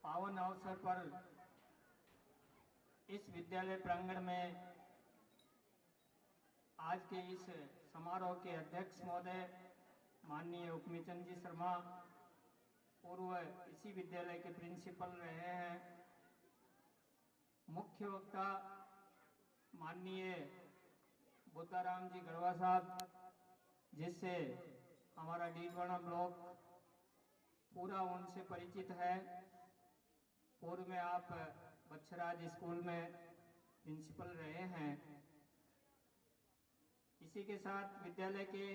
पावन अवसर पर इस विद्यालय प्रांगण में आज के इस समारोह के अध्यक्ष महोदय माननीय उपमिचंद जी शर्मा, पूर्व इसी विद्यालय के प्रिंसिपल रहे हैं, मुख्य वक्ता माननीय बुद्धाराम जी गढ़वा साहब, जिससे हमारा डीडवाना ब्लॉक पूरा उनसे परिचित है। पूर्व में आप बच्चराज स्कूल में प्रिंसिपल रहे हैं। इसी के साथ विद्यालय के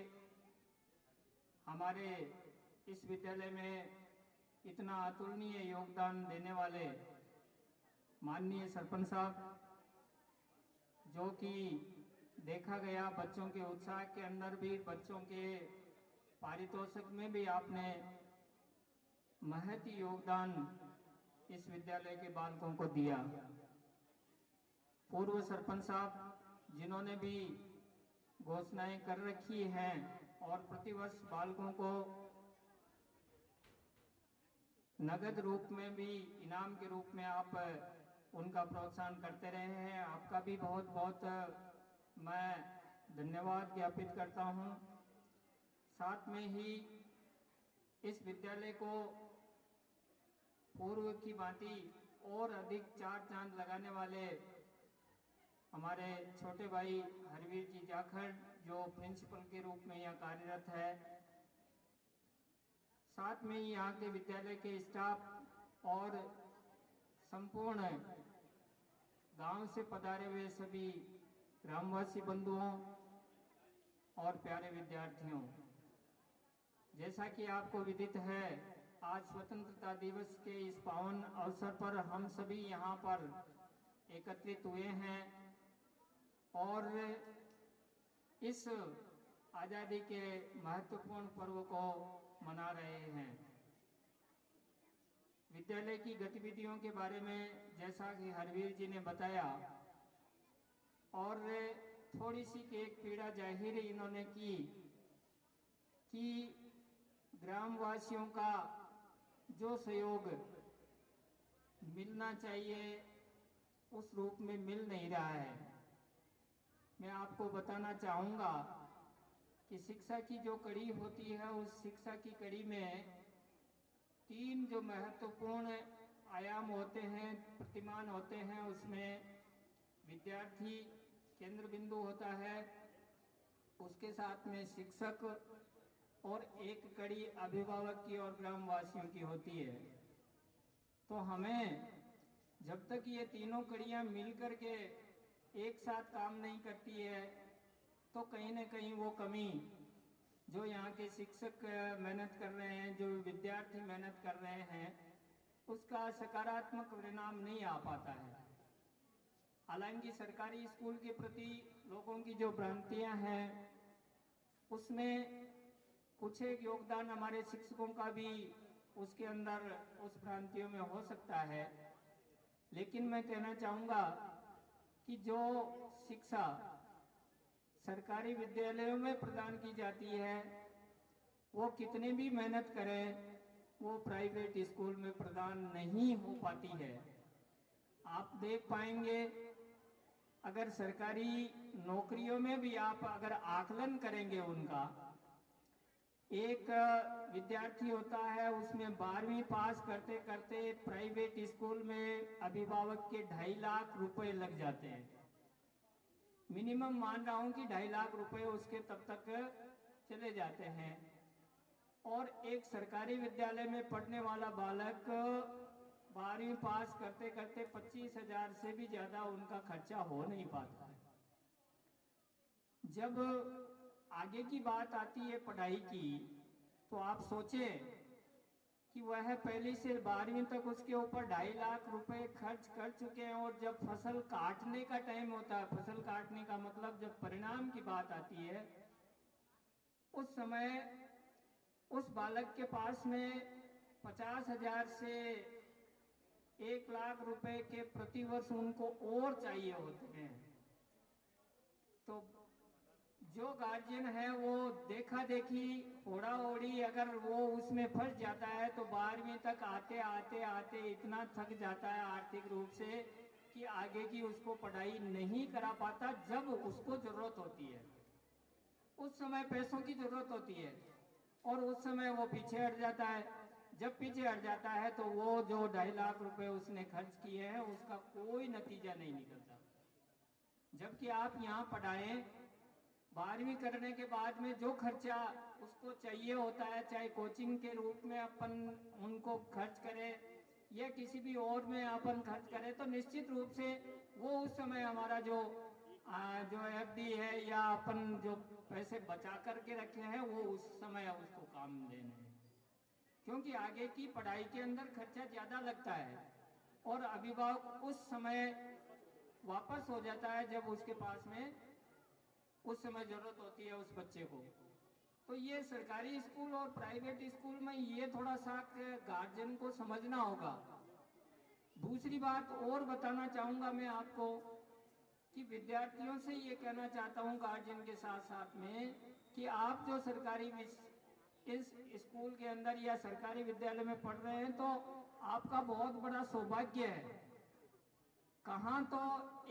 हमारे इस विद्यालय में इतना अतुलनीय योगदान देने वाले माननीय सरपंच साहब, जो कि देखा गया बच्चों के उत्साह के अंदर भी, बच्चों के पारितोषिक में भी आपने महती योगदान इस विद्यालय के बालकों को दिया। पूर्व सरपंच साहब, जिन्होंने भी घोषणाएं कर रखी हैं और प्रतिवर्ष बालकों को नगद रूप में भी इनाम के रूप में आप उनका प्रोत्साहन करते रहे हैं। आपका भी बहुत बहुत मैं धन्यवाद ज्ञापित करता हूं। साथ में ही इस विद्यालय को पूर्व की भांति और अधिक चार चांद लगाने वाले हमारे छोटे भाई हरवीर जी जाखड़, जो प्रिंसिपल के रूप में यहाँ कार्यरत है। साथ में ही यहाँ के विद्यालय के स्टाफ और संपूर्ण गांव से पधारे हुए सभी ग्रामवासी बंधुओं और प्यारे विद्यार्थियों, जैसा कि आपको विदित है, आज स्वतंत्रता दिवस के इस पावन अवसर पर हम सभी यहाँ पर एकत्रित हुए हैं और इस आजादी के महत्वपूर्ण पर्व को मना रहे हैं। विद्यालय की गतिविधियों के बारे में जैसा कि हरवीर जी ने बताया और थोड़ी सी एक पीड़ा जाहिर इन्होंने की कि ग्रामवासियों का जो सहयोग मिलना चाहिए उस रूप में मिल नहीं रहा है। मैं आपको बताना चाहूँगा कि शिक्षा की जो कड़ी होती है, उस शिक्षा की कड़ी में तीन जो महत्वपूर्ण आयाम होते हैं, प्रतिमान होते हैं। उसमें विद्यार्थी केंद्र बिंदु होता है, उसके साथ में शिक्षक और एक कड़ी अभिभावक की और ग्रामवासियों की होती है। तो हमें जब तक ये तीनों कड़ियां मिलकर के एक साथ काम नहीं करती है, तो कहीं न कहीं वो कमी जो यहाँ के शिक्षक मेहनत कर रहे हैं, जो विद्यार्थी मेहनत कर रहे हैं, उसका सकारात्मक परिणाम नहीं आ पाता है। हालांकि सरकारी स्कूल के प्रति लोगों की जो भ्रांतियां हैं, उसमें कुछ एक योगदान हमारे शिक्षकों का भी उसके अंदर उस भ्रांतियों में हो सकता है। लेकिन मैं कहना चाहूँगा कि जो शिक्षा सरकारी विद्यालयों में प्रदान की जाती है, वो कितने भी मेहनत करें, वो प्राइवेट स्कूल में प्रदान नहीं हो पाती है। आप देख पाएंगे, अगर सरकारी नौकरियों में भी आप अगर आकलन करेंगे उनका, एक विद्यार्थी होता है, उसमें 12वीं पास करते करते प्राइवेट स्कूल में अभिभावक के 2.5 लाख रुपए लग जाते हैं। मिनिमम मान रहा हूं कि 2.5 लाख रुपए उसके तब तक चले जाते हैं। और एक सरकारी विद्यालय में पढ़ने वाला बालक 12वीं पास करते करते 25,000 से भी ज्यादा उनका खर्चा हो नहीं पाता है। जब आगे की बात आती है पढ़ाई की, तो आप सोचें कि वह पहली से 12वीं तक उसके ऊपर 2.5 लाख रुपए खर्च कर चुके हैं, और जब फसल काटने का टाइम होता है, फसल काटने का मतलब जब परिणाम की बात आती है, उस समय उस बालक के पास में 50,000 से 1 लाख रुपए के प्रतिवर्ष उनको और चाहिए होते हैं। तो जो गार्जियन है वो देखा देखी ओढ़ा ओढ़ी अगर वो उसमें फंस जाता है तो 12वीं तक आते आते आते इतना थक जाता है आर्थिक रूप से कि आगे की उसको पढ़ाई नहीं करा पाता। जब उसको जरूरत होती है उस समय पैसों की जरूरत होती है और उस समय वो पीछे हट जाता है। जब पीछे हट जाता है तो वो जो 2.5 लाख रुपए उसने खर्च किए हैं उसका कोई नतीजा नहीं निकलता। जबकि आप यहाँ पढ़ाएं, 12वीं करने के बाद में जो खर्चा उसको चाहिए होता है, चाहे कोचिंग के रूप में अपन उनको खर्च करें या किसी भी और में अपन खर्च करें, तो निश्चित रूप से वो उस समय हमारा जो एफडी है या अपन जो पैसे बचा करके रखे हैं वो उस समय उसको काम देने हैं। क्योंकि आगे की पढ़ाई के अंदर खर्चा ज़्यादा लगता है और अभिभावक उस समय वापस हो जाता है जब उसके पास में उस समय जरूरत होती है उस बच्चे को। तो ये सरकारी स्कूल और प्राइवेट स्कूल में ये थोड़ा सा गार्जियन को समझना होगा। दूसरी बात और बताना चाहूँगा मैं आपको कि विद्यार्थियों से ये कहना चाहता हूँ गार्जियन के साथ साथ में कि आप जो सरकारी इस स्कूल के अंदर या सरकारी विद्यालय में पढ़ रहे हैं तो आपका बहुत बड़ा सौभाग्य है। कहाँ तो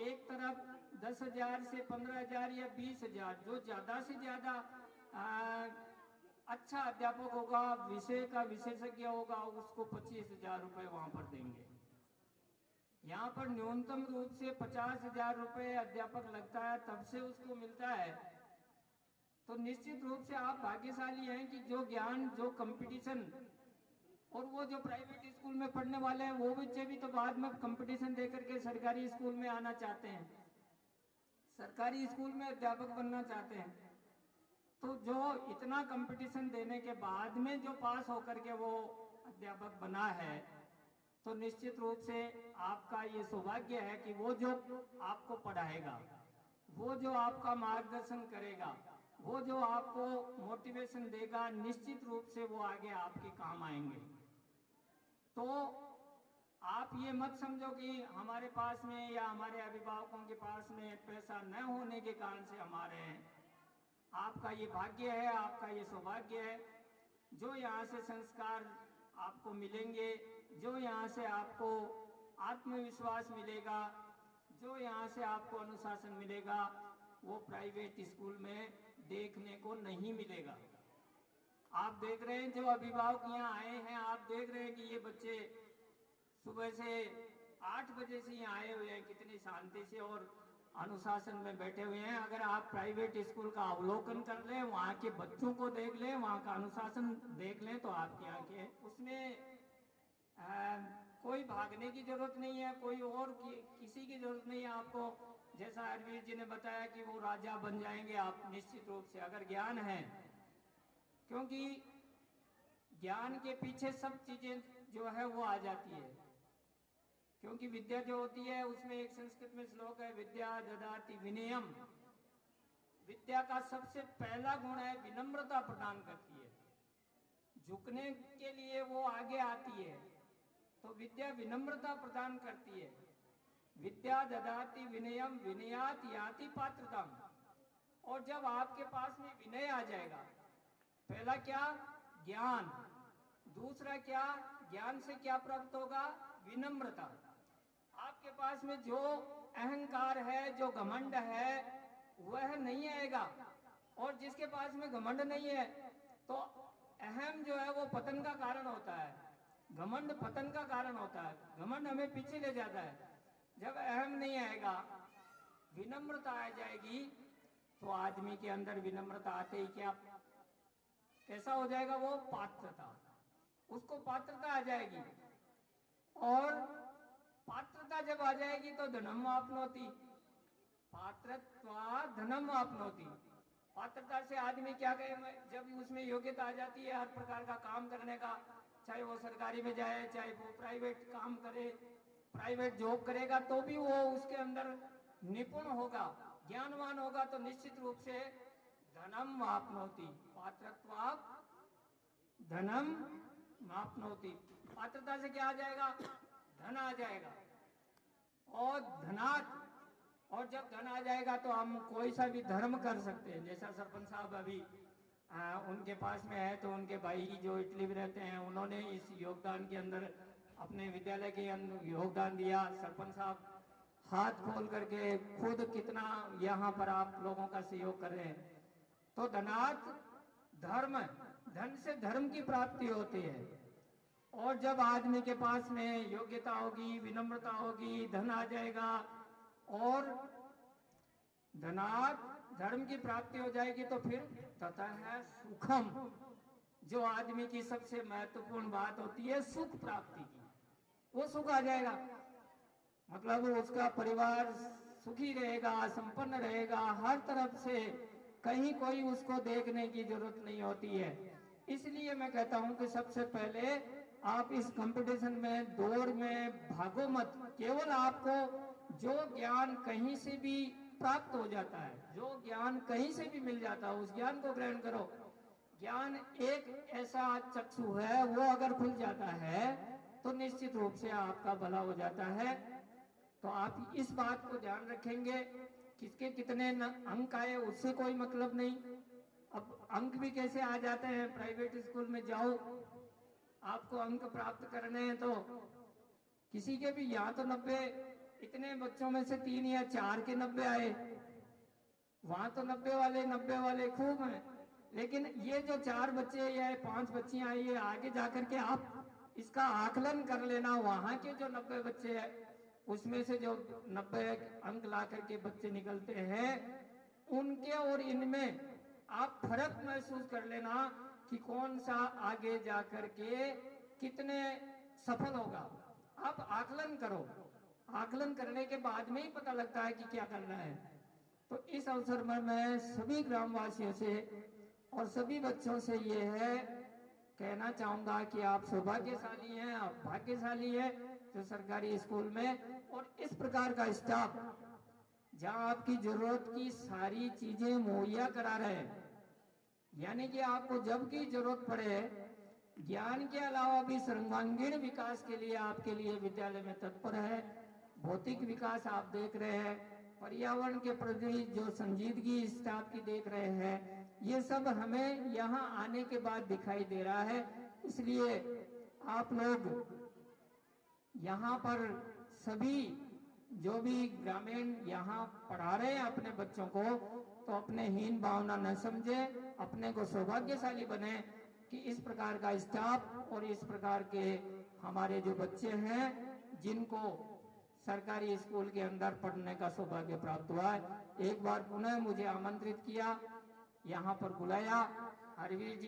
एक तरफ 10,000 से 15,000 या 20,000 जो ज़्यादा से ज़्यादा अच्छा अध्यापक होगा, विषय का विशेषज्ञ होगा, उसको 25,000 रुपये वहाँ पर देंगे। यहाँ पर न्यूनतम रूप से 50,000 रुपये अध्यापक लगता है, तब से उसको मिलता है। तो निश्चित रूप से आप भाग्यशाली हैं कि जो ज्ञान, जो कंपटीशन, और वो जो प्राइवेट स्कूल में पढ़ने वाले हैं वो बच्चे भी तो बाद में कंपटीशन दे करके सरकारी स्कूल में आना चाहते हैं, सरकारी स्कूल में अध्यापक बनना चाहते हैं। तो जो इतना कंपटीशन देने के बाद में जो पास होकर के वो अध्यापक बना है, तो निश्चित रूप से आपका ये सौभाग्य है कि वो जो आपको पढ़ाएगा, वो जो आपका मार्गदर्शन करेगा, वो जो आपको मोटिवेशन देगा, निश्चित रूप से वो आगे आपके काम आएंगे। तो आप ये मत समझो कि हमारे पास में या हमारे अभिभावकों के पास में पैसा न होने के कारण से हमारे हैं। आपका ये भाग्य है, आपका ये सौभाग्य है। जो यहाँ से संस्कार आपको मिलेंगे, जो यहाँ से आपको आत्मविश्वास मिलेगा, जो यहाँ से आपको अनुशासन मिलेगा, वो प्राइवेट स्कूल में देखने को नहीं मिलेगा। आप देख रहे हैं जो अभिभावक यहाँ आए हैं, आप देख रहे हैं कि ये बच्चे सुबह से 8 बजे से यहाँ आए हुए हैं, कितनी शांति से और अनुशासन में बैठे हुए हैं। अगर आप प्राइवेट स्कूल का अवलोकन कर लें, वहाँ के बच्चों को देख लें, वहाँ का अनुशासन देख लें, तो आपकी आंखें उसमें कोई भागने की जरूरत नहीं है, कोई और किसी की जरूरत नहीं है आपको। जैसा अरविंद जी ने बताया कि वो राजा बन जाएंगे आप, निश्चित रूप से अगर ज्ञान है, क्योंकि ज्ञान के पीछे सब चीजें जो है वो आ जाती है। क्योंकि विद्या जो होती है उसमें एक संस्कृत में श्लोक है, विद्या ददाति विनयम। विद्या का सबसे पहला गुण है विनम्रता प्रदान करती है, झुकने के लिए वो आगे आती है। तो विद्या विनम्रता प्रदान करती है। विद्या ददाति विनयम विनयात याति पात्रताम। और जब आपके पास में विनय आ जाएगा, पहला क्या, ज्ञान, दूसरा क्या, ज्ञान से क्या प्राप्त होगा, विनम्रता। आपके पास में जो अहंकार है, जो घमंड है, वह नहीं आएगा। और जिसके पास में घमंड नहीं है तो अहम जो है वो पतन का कारण होता है, घमंड पतन का कारण होता है। घमंड हमें पीछे ले जाता है। जब अहम नहीं आएगा, विनम्रता आ जाएगी, तो आदमी के अंदर विनम्रता आते ही क्या कैसा हो जाएगा, वो पात्रता, उसको पात्रता आ जाएगी। और पात्रता जब आ जाएगी तो धनम आपनोति, पात्रत्वा धनम आपनोति। पात्रता से आदमी क्या कहे, जब उसमें योग्यता आ जाती है हर प्रकार का काम करने का, चाहे वो सरकारी में जाए, चाहे वो प्राइवेट काम करे, प्राइवेट जॉब करेगा, तो भी वो उसके अंदर निपुण होगा, ज्ञानवान होगा, तो निश्चित रूप से धनम मापनोति, पात्रत्वा धनम मापनोति। पात्रता से क्या आ जाएगा, धन आ जाएगा। और धनात् और जब धन आ जाएगा तो हम कोई सा भी धर्म कर सकते हैं। जैसा सरपंच साहब अभी उनके पास में है, तो उनके भाई जो इटली में रहते हैं उन्होंने इस योगदान के अंदर अपने विद्यालय के अंदर योगदान दिया। सरपंच साहब हाथ खोल करके खुद कितना यहाँ पर आप लोगों का सहयोग कर रहे हैं। तो धनार्थ धर्म, धन से धर्म की प्राप्ति होती है। और जब आदमी के पास में योग्यता होगी, विनम्रता होगी, धन आ जाएगा और धनार्थ धर्म की प्राप्ति हो जाएगी, तो फिर तथा है सुखम, जो आदमी की सबसे महत्वपूर्ण बात होती है सुख प्राप्ति की, वो सुख आ जाएगा। मतलब उसका परिवार सुखी रहेगा, संपन्न रहेगा, हर तरफ से कहीं कोई उसको देखने की जरूरत नहीं होती है। इसलिए मैं कहता हूं कि सबसे पहले आप इस कंपटीशन में, दौड़ में भागो मत। केवल आपको जो ज्ञान कहीं से भी प्राप्त हो जाता है, जो ज्ञान कहीं से भी मिल जाता है, उस ज्ञान को ग्रहण करो। ज्ञान एक ऐसा चक्षु है, वो अगर खुल जाता है तो निश्चित रूप से आपका भला हो जाता है। तो आप इस बात को ध्यान रखेंगे, किसके कितने अंक आए उससे कोई मतलब नहीं। अब अंक भी कैसे आ जाते हैं, प्राइवेट स्कूल में जाओ, आपको अंक प्राप्त करने हैं तो किसी के भी यहाँ तो 90, इतने बच्चों में से 3 या 4 के 90 आए, वहां तो 90 वाले खूब हैं। लेकिन ये जो 4 बच्चे या 5 बच्चियां आई है, आगे जाकर के आप इसका आकलन कर लेना, वहां के जो 90 बच्चे हैं उसमें से जो 90 अंक ला करके बच्चे निकलते हैं, उनके और इनमें आप फर्क महसूस कर लेना कि कौन सा आगे जाकर के कितने सफल होगा। आप आकलन करो, आकलन करने के बाद में ही पता लगता है कि क्या करना है। तो इस अवसर में मैं सभी ग्रामवासियों से और सभी बच्चों से ये है कहना चाहूंगा कि आप सौभाग्यशाली हैं, आप भाग्यशाली हैं जो सरकारी स्कूल में और इस प्रकार का स्टाफ जहां आपकी जरूरत की सारी चीजें मुहैया करा रहे हैं। यानी कि आपको जब की जरूरत पड़े, ज्ञान के अलावा भी सर्वांगीण विकास के लिए आपके लिए विद्यालय में तत्पर है। भौतिक विकास आप देख रहे हैं, पर्यावरण के प्रति जो संजीदगी स्टाफ की देख रहे हैं, ये सब हमें यहाँ आने के बाद दिखाई दे रहा है। इसलिए आप लोग यहाँ पर सभी जो भी ग्रामीण यहाँ पढ़ा रहे हैं अपने बच्चों को, तो अपने हीन भावना न समझे, अपने को सौभाग्यशाली बने कि इस प्रकार का स्टाफ और इस प्रकार के हमारे जो बच्चे हैं जिनको सरकारी स्कूल के अंदर पढ़ने का सौभाग्य प्राप्त हुआ है। एक बार पुनः मुझे आमंत्रित किया, यहाँ पर बुलाया, हरवीर जी